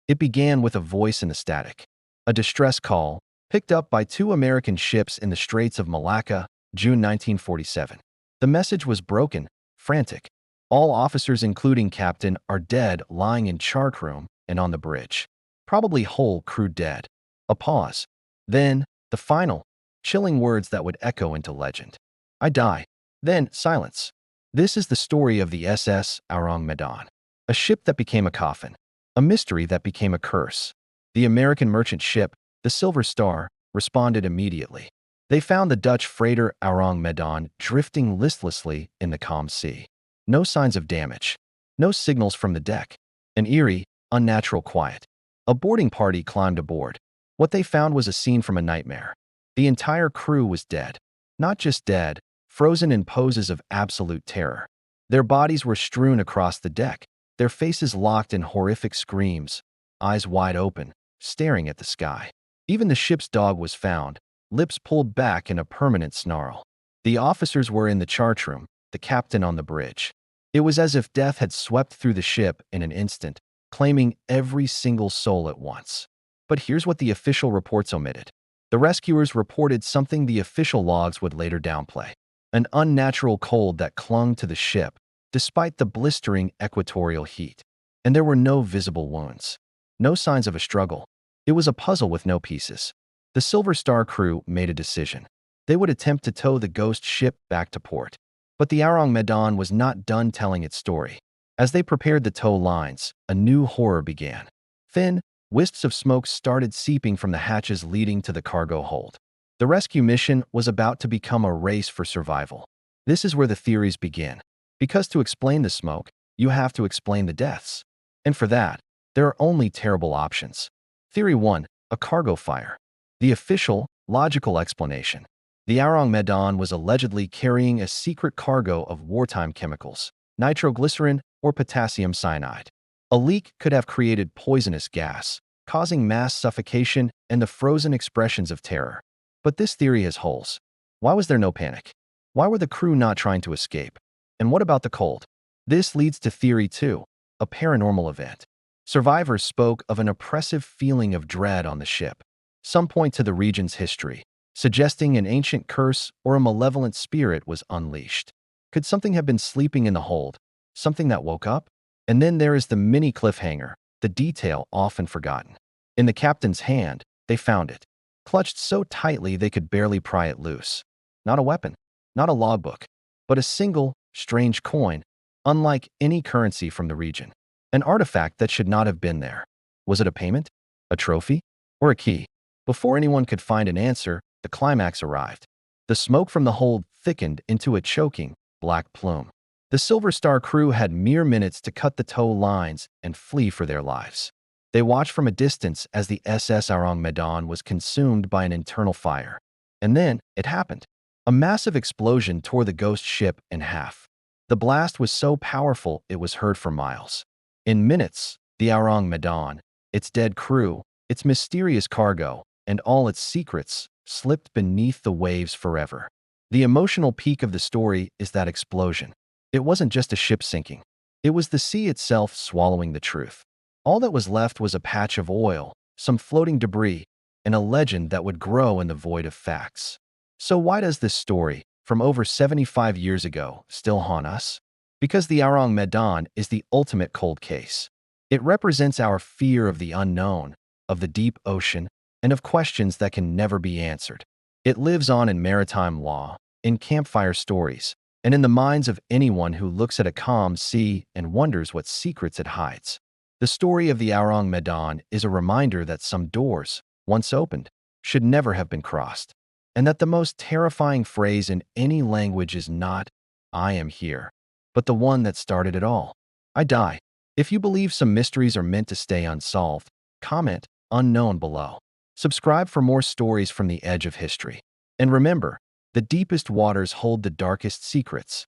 It began with a voice in the static, a distress call picked up by two American ships in the Straits of Malacca, June 1947. The message was broken, frantic. All officers, including captain, are dead, lying in chart room and on the bridge. Probably whole crew dead. A pause. Then, the final, chilling words that would echo into legend. I die. Then, silence. This is the story of the SS Ourang Medan, a ship that became a coffin, a mystery that became a curse. The American merchant ship, the Silver Star, responded immediately. They found the Dutch freighter Ourang Medan drifting listlessly in the calm sea. No signs of damage. No signals from the deck. An eerie, unnatural quiet. A boarding party climbed aboard. What they found was a scene from a nightmare. The entire crew was dead. Not just dead, frozen in poses of absolute terror. Their bodies were strewn across the deck, their faces locked in horrific screams, eyes wide open, staring at the sky. Even the ship's dog was found, lips pulled back in a permanent snarl. The officers were in the chart room, the captain on the bridge. It was as if death had swept through the ship in an instant, claiming every single soul at once. But here's what the official reports omitted. The rescuers reported something the official logs would later downplay: an unnatural cold that clung to the ship, despite the blistering equatorial heat. And there were no visible wounds. No signs of a struggle. It was a puzzle with no pieces. The Silver Star crew made a decision. They would attempt to tow the ghost ship back to port. But the Ourang Medan was not done telling its story. As they prepared the tow lines, a new horror began. Thin, wisps of smoke started seeping from the hatches leading to the cargo hold. The rescue mission was about to become a race for survival. This is where the theories begin. Because to explain the smoke, you have to explain the deaths. And for that, there are only terrible options. Theory 1, a cargo fire. The official, logical explanation. The Ourang Medan was allegedly carrying a secret cargo of wartime chemicals, nitroglycerin or potassium cyanide. A leak could have created poisonous gas, causing mass suffocation and the frozen expressions of terror. But this theory has holes. Why was there no panic? Why were the crew not trying to escape? And what about the cold? This leads to Theory 2, a paranormal event. Survivors spoke of an oppressive feeling of dread on the ship. Some point to the region's history, suggesting an ancient curse or a malevolent spirit was unleashed. Could something have been sleeping in the hold? Something that woke up? And then there is the mini cliffhanger, the detail often forgotten. In the captain's hand, they found it, clutched so tightly they could barely pry it loose. Not a weapon, not a logbook, but a single, strange coin, unlike any currency from the region. An artifact that should not have been there. Was it a payment? A trophy? Or a key? Before anyone could find an answer, the climax arrived. The smoke from the hold thickened into a choking, black plume. The Silver Star crew had mere minutes to cut the tow lines and flee for their lives. They watched from a distance as the SS Ourang Medan was consumed by an internal fire. And then, it happened. A massive explosion tore the ghost ship in half. The blast was so powerful it was heard for miles. In minutes, the Ourang Medan, its dead crew, its mysterious cargo, and all its secrets slipped beneath the waves forever. The emotional peak of the story is that explosion. It wasn't just a ship sinking. It was the sea itself swallowing the truth. All that was left was a patch of oil, some floating debris, and a legend that would grow in the void of facts. So why does this story, from over 75 years ago, still haunt us? Because the Ourang Medan is the ultimate cold case. It represents our fear of the unknown, of the deep ocean, and of questions that can never be answered. It lives on in maritime law, in campfire stories, and in the minds of anyone who looks at a calm sea and wonders what secrets it hides. The story of the Ourang Medan is a reminder that some doors, once opened, should never have been crossed, and that the most terrifying phrase in any language is not, "I am here," but the one that started it all. I die. If you believe some mysteries are meant to stay unsolved, comment "unknown" below. Subscribe for more stories from the edge of history. And remember, the deepest waters hold the darkest secrets.